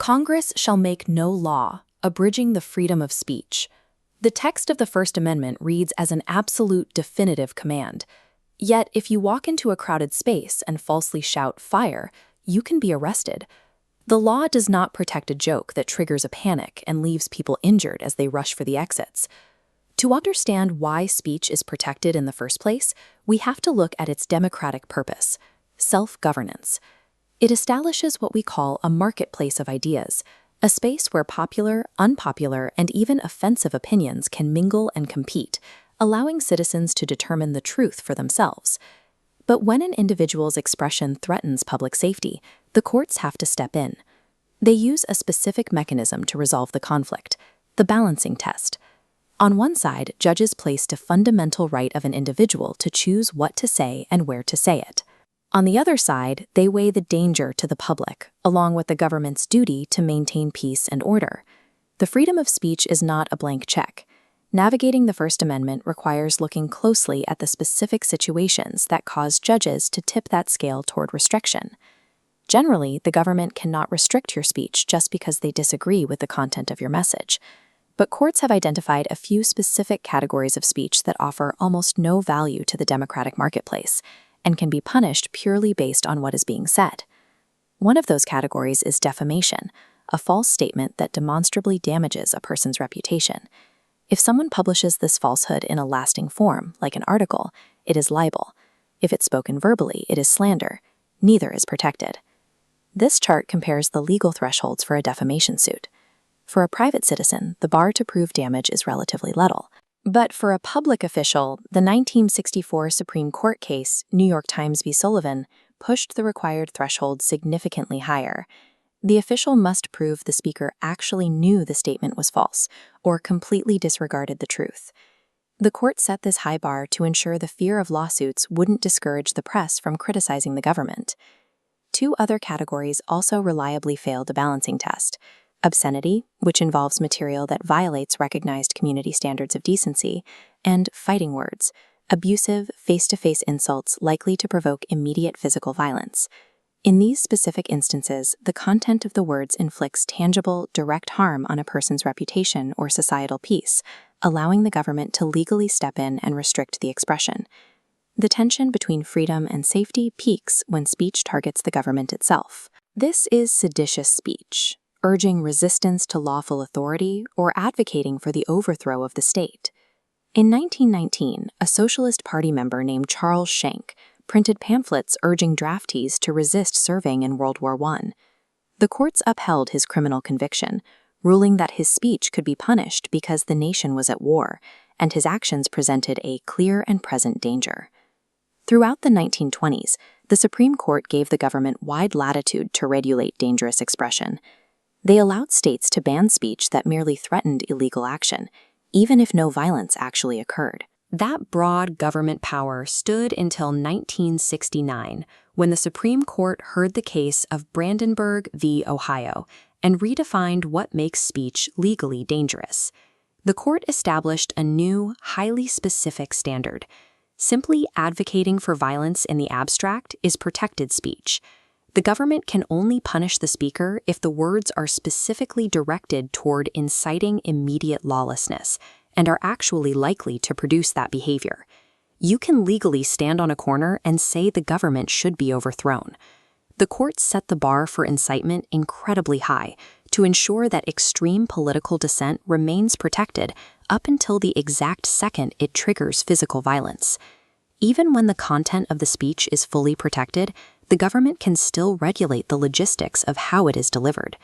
Congress shall make no law abridging the freedom of speech. The text of the First Amendment reads as an absolute definitive command. Yet, if you walk into a crowded space and falsely shout "fire," you can be arrested. The law does not protect a joke that triggers a panic and leaves people injured as they rush for the exits. To understand why speech is protected in the first place, we have to look at its democratic purpose: self-governance. It establishes what we call a marketplace of ideas, a space where popular, unpopular, and even offensive opinions can mingle and compete, allowing citizens to determine the truth for themselves. But when an individual's expression threatens public safety, the courts have to step in. They use a specific mechanism to resolve the conflict: the balancing test. On one side, judges place the fundamental right of an individual to choose what to say and where to say it. On the other side, they weigh the danger to the public, along with the government's duty to maintain peace and order. The freedom of speech is not a blank check. Navigating the First Amendment requires looking closely at the specific situations that cause judges to tip that scale toward restriction. Generally, the government cannot restrict your speech just because they disagree with the content of your message. But courts have identified a few specific categories of speech that offer almost no value to the democratic marketplace and can be punished purely based on what is being said. One of those categories is defamation, a false statement that demonstrably damages a person's reputation. If someone publishes this falsehood in a lasting form, like an article, it is libel. If it's spoken verbally, it is slander. Neither is protected. This chart compares the legal thresholds for a defamation suit. For a private citizen, the bar to prove damage is relatively little. But for a public official, the 1964 Supreme Court case, New York Times v. Sullivan, pushed the required threshold significantly higher. The official must prove the speaker actually knew the statement was false or completely disregarded the truth. The court set this high bar to ensure the fear of lawsuits wouldn't discourage the press from criticizing the government. Two other categories also reliably failed the balancing test: obscenity, which involves material that violates recognized community standards of decency, and fighting words, abusive, face-to-face insults likely to provoke immediate physical violence. In these specific instances, the content of the words inflicts tangible, direct harm on a person's reputation or societal peace, allowing the government to legally step in and restrict the expression. The tension between freedom and safety peaks when speech targets the government itself. This is seditious speech, urging resistance to lawful authority or advocating for the overthrow of the state. In 1919, a Socialist Party member named Charles Schenck printed pamphlets urging draftees to resist serving in World War I. The courts upheld his criminal conviction, ruling that his speech could be punished because the nation was at war, and his actions presented a clear and present danger. Throughout the 1920s, the Supreme Court gave the government wide latitude to regulate dangerous expression. They allowed states to ban speech that merely threatened illegal action, even if no violence actually occurred. That broad government power stood until 1969, when the Supreme Court heard the case of Brandenburg v. Ohio and redefined what makes speech legally dangerous. The court established a new, highly specific standard. Simply advocating for violence in the abstract is protected speech. The government can only punish the speaker if the words are specifically directed toward inciting immediate lawlessness and are actually likely to produce that behavior. You can legally stand on a corner and say the government should be overthrown. The courts set the bar for incitement incredibly high to ensure that extreme political dissent remains protected up until the exact second it triggers physical violence. Even when the content of the speech is fully protected, the government can still regulate the logistics of how it is delivered.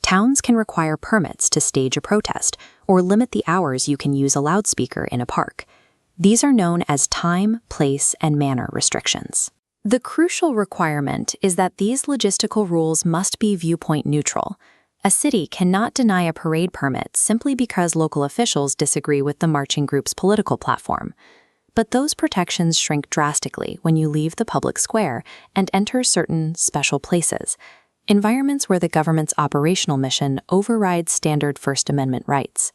Towns can require permits to stage a protest or limit the hours you can use a loudspeaker in a park. These are known as time, place, and manner restrictions. The crucial requirement is that these logistical rules must be viewpoint neutral. A city cannot deny a parade permit simply because local officials disagree with the marching group's political platform. But those protections shrink drastically when you leave the public square and enter certain special places, environments where the government's operational mission overrides standard First Amendment rights.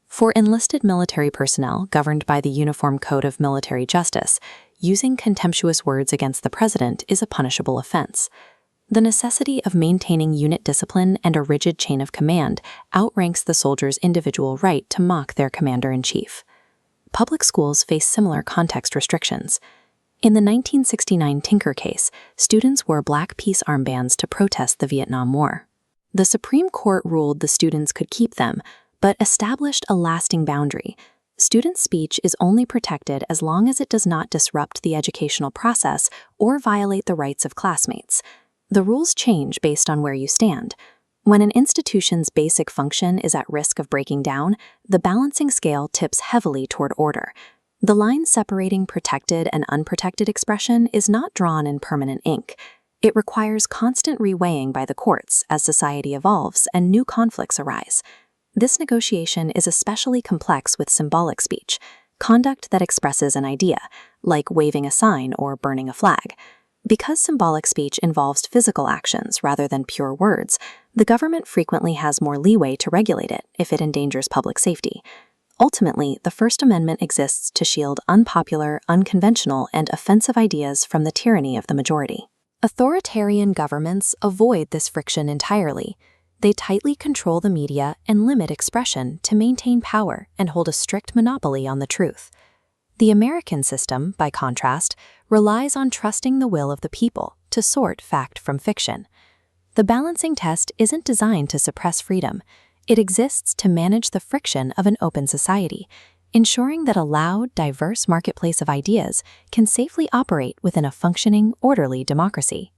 For enlisted military personnel governed by the Uniform Code of Military Justice, using contemptuous words against the president is a punishable offense. The necessity of maintaining unit discipline and a rigid chain of command outranks the soldier's individual right to mock their commander-in-chief. Public schools face similar context restrictions. In the 1969 Tinker case, students wore black peace armbands to protest the Vietnam War. The Supreme Court ruled the students could keep them, but established a lasting boundary. Student speech is only protected as long as it does not disrupt the educational process or violate the rights of classmates. The rules change based on where you stand. When an institution's basic function is at risk of breaking down, the balancing scale tips heavily toward order. The line separating protected and unprotected expression is not drawn in permanent ink. It requires constant reweighing by the courts as society evolves and new conflicts arise. This negotiation is especially complex with symbolic speech, conduct that expresses an idea, like waving a sign or burning a flag. Because symbolic speech involves physical actions rather than pure words, the government frequently has more leeway to regulate it if it endangers public safety. Ultimately, the First Amendment exists to shield unpopular, unconventional, and offensive ideas from the tyranny of the majority. Authoritarian governments avoid this friction entirely. They tightly control the media and limit expression to maintain power and hold a strict monopoly on the truth. The American system, by contrast, relies on trusting the will of the people to sort fact from fiction. The balancing test isn't designed to suppress freedom. It exists to manage the friction of an open society, ensuring that a loud, diverse marketplace of ideas can safely operate within a functioning, orderly democracy.